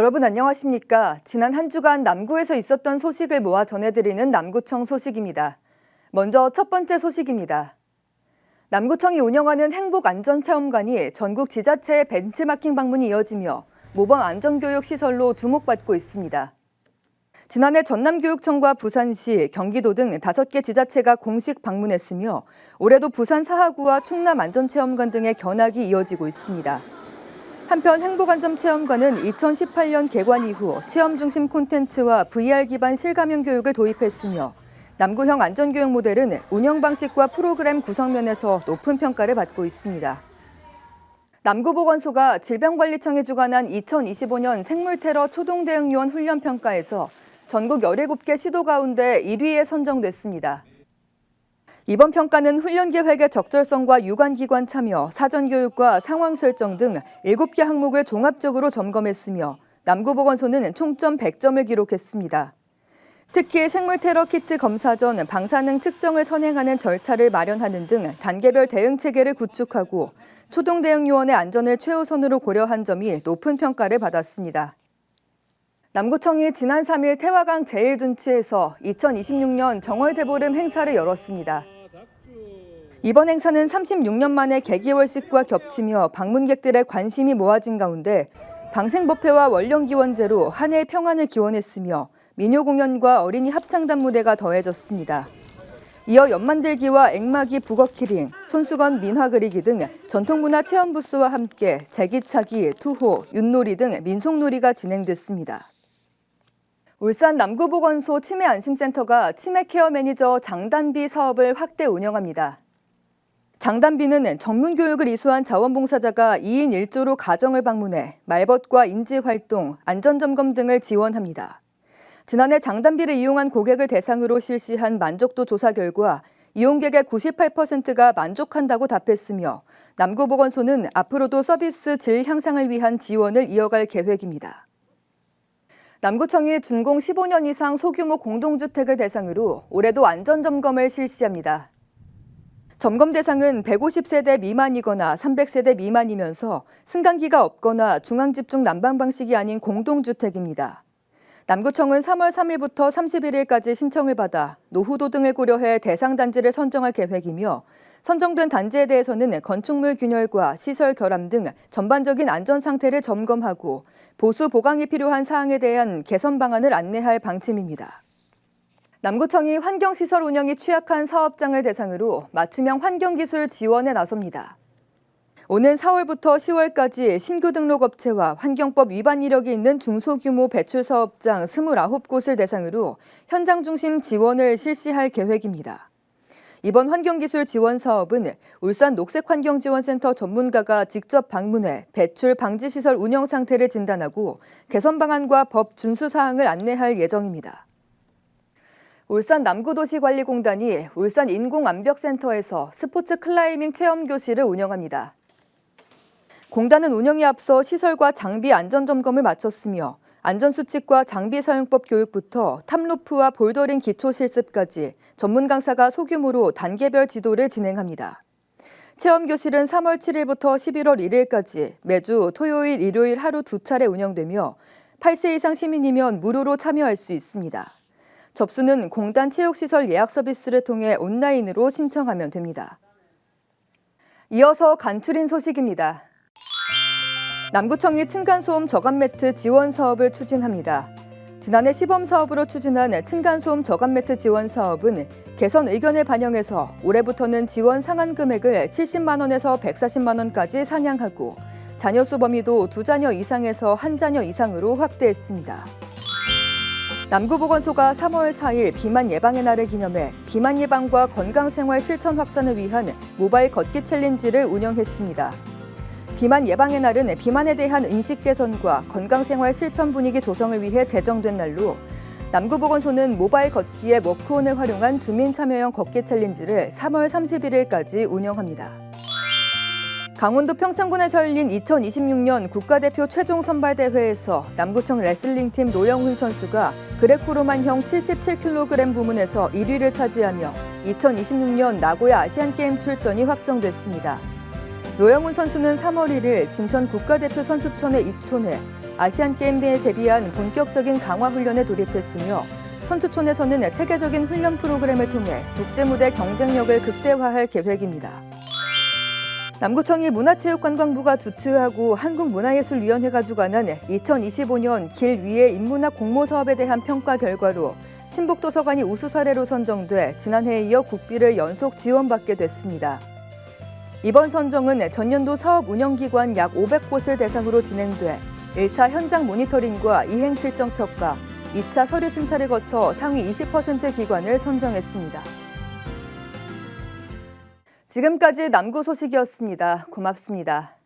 여러분 안녕하십니까? 지난 한 주간 남구에서 있었던 소식을 모아 전해드리는 남구청 소식입니다. 먼저 첫 번째 소식입니다. 남구청이 운영하는 행복안전체험관이 전국 지자체의 벤치마킹 방문이 이어지며 모범 안전교육 시설로 주목받고 있습니다. 지난해 전남교육청과 부산시, 경기도 등 5개 지자체가 공식 방문했으며 올해도 부산 사하구와 충남 안전체험관 등의 견학이 이어지고 있습니다. 한편 행복안전체험관은 2018년 개관 이후 체험 중심 콘텐츠와 VR 기반 실감형 교육을 도입했으며 남구형 안전교육 모델은 운영 방식과 프로그램 구성면에서 높은 평가를 받고 있습니다. 남구보건소가 질병관리청이 주관한 2025년 생물테러 초동대응요원 훈련평가에서 전국 17개 시도 가운데 1위에 선정됐습니다. 이번 평가는 훈련 계획의 적절성과 유관기관 참여, 사전교육과 상황 설정 등 7개 항목을 종합적으로 점검했으며 남구보건소는 총점 100점을 기록했습니다. 특히 생물테러 키트 검사 전 방사능 측정을 선행하는 절차를 마련하는 등 단계별 대응 체계를 구축하고 초동대응 요원의 안전을 최우선으로 고려한 점이 높은 평가를 받았습니다. 남구청이 지난 3일 태화강 제1둔치에서 2026년 정월대보름 행사를 열었습니다. 이번 행사는 36년 만에 개기월식과 겹치며 방문객들의 관심이 모아진 가운데 방생법회와 원령기원제로 한 해의 평안을 기원했으며 민요공연과 어린이 합창단 무대가 더해졌습니다. 이어 연만들기와 앵마기 북어키링, 손수건 민화 그리기 등 전통문화 체험 부스와 함께 제기차기, 투호, 윷놀이 등 민속놀이가 진행됐습니다. 울산 남구보건소 치매안심센터가 치매케어 매니저 장단비 사업을 확대 운영합니다. 장단비는 전문교육을 이수한 자원봉사자가 2인 1조로 가정을 방문해 말벗과 인지활동, 안전점검 등을 지원합니다. 지난해 장단비를 이용한 고객을 대상으로 실시한 만족도 조사 결과 이용객의 98%가 만족한다고 답했으며 남구보건소는 앞으로도 서비스 질 향상을 위한 지원을 이어갈 계획입니다. 남구청이 준공 15년 이상 소규모 공동주택을 대상으로 올해도 안전점검을 실시합니다. 점검 대상은 150세대 미만이거나 300세대 미만이면서 승강기가 없거나 중앙집중 난방 방식이 아닌 공동주택입니다. 남구청은 3월 3일부터 31일까지 신청을 받아 노후도 등을 고려해 대상 단지를 선정할 계획이며 선정된 단지에 대해서는 건축물 균열과 시설 결함 등 전반적인 안전 상태를 점검하고 보수 보강이 필요한 사항에 대한 개선 방안을 안내할 방침입니다. 남구청이 환경시설 운영이 취약한 사업장을 대상으로 맞춤형 환경기술 지원에 나섭니다. 오는 4월부터 10월까지 신규 등록업체와 환경법 위반 이력이 있는 중소규모 배출 사업장 29곳을 대상으로 현장 중심 지원을 실시할 계획입니다. 이번 환경기술 지원 사업은 울산 녹색환경지원센터 전문가가 직접 방문해 배출 방지시설 운영 상태를 진단하고 개선 방안과 법 준수 사항을 안내할 예정입니다. 울산 남구도시관리공단이 울산 인공암벽센터에서 스포츠 클라이밍 체험교실을 운영합니다. 공단은 운영에 앞서 시설과 장비 안전점검을 마쳤으며 안전수칙과 장비 사용법 교육부터 탑로프와 볼더링 기초실습까지 전문 강사가 소규모로 단계별 지도를 진행합니다. 체험교실은 3월 7일부터 11월 1일까지 매주 토요일, 일요일 하루 2차례 운영되며 8세 이상 시민이면 무료로 참여할 수 있습니다. 접수는 공단 체육시설 예약 서비스를 통해 온라인으로 신청하면 됩니다. 이어서 간추린 소식입니다. 남구청이 층간소음 저감 매트 지원 사업을 추진합니다. 지난해 시범사업으로 추진한 층간소음 저감 매트 지원 사업은 개선 의견을 반영해서 올해부터는 지원 상한 금액을 70만 원에서 140만 원까지 상향하고 자녀수 범위도 2자녀 이상에서 1자녀 이상으로 확대했습니다. 남구보건소가 3월 4일 비만 예방의 날을 기념해 비만 예방과 건강생활 실천 확산을 위한 모바일 걷기 챌린지를 운영했습니다. 비만 예방의 날은 비만에 대한 인식 개선과 건강생활 실천 분위기 조성을 위해 제정된 날로 남구보건소는 모바일 걷기의 워크온을 활용한 주민 참여형 걷기 챌린지를 3월 31일까지 운영합니다. 강원도 평창군에서 열린 2026년 국가대표 최종 선발대회에서 남구청 레슬링팀 노영훈 선수가 그레코로만형 77kg 부문에서 1위를 차지하며 2026년 나고야 아시안게임 출전이 확정됐습니다. 노영훈 선수는 3월 1일 진천 국가대표 선수촌에 입촌해 아시안게임대에 대비한 본격적인 강화 훈련에 돌입했으며 선수촌에서는 체계적인 훈련 프로그램을 통해 국제무대 경쟁력을 극대화할 계획입니다. 남구청이 문화체육관광부가 주최하고 한국문화예술위원회가 주관한 2025년 길 위의 인문학 공모사업에 대한 평가 결과로 신북도서관이 우수 사례로 선정돼 지난해에 이어 국비를 연속 지원받게 됐습니다. 이번 선정은 전년도 사업 운영기관 약 500곳을 대상으로 진행돼 1차 현장 모니터링과 이행 실정 평가, 2차 서류 심사를 거쳐 상위 20% 기관을 선정했습니다. 지금까지 남구 소식이었습니다. 고맙습니다.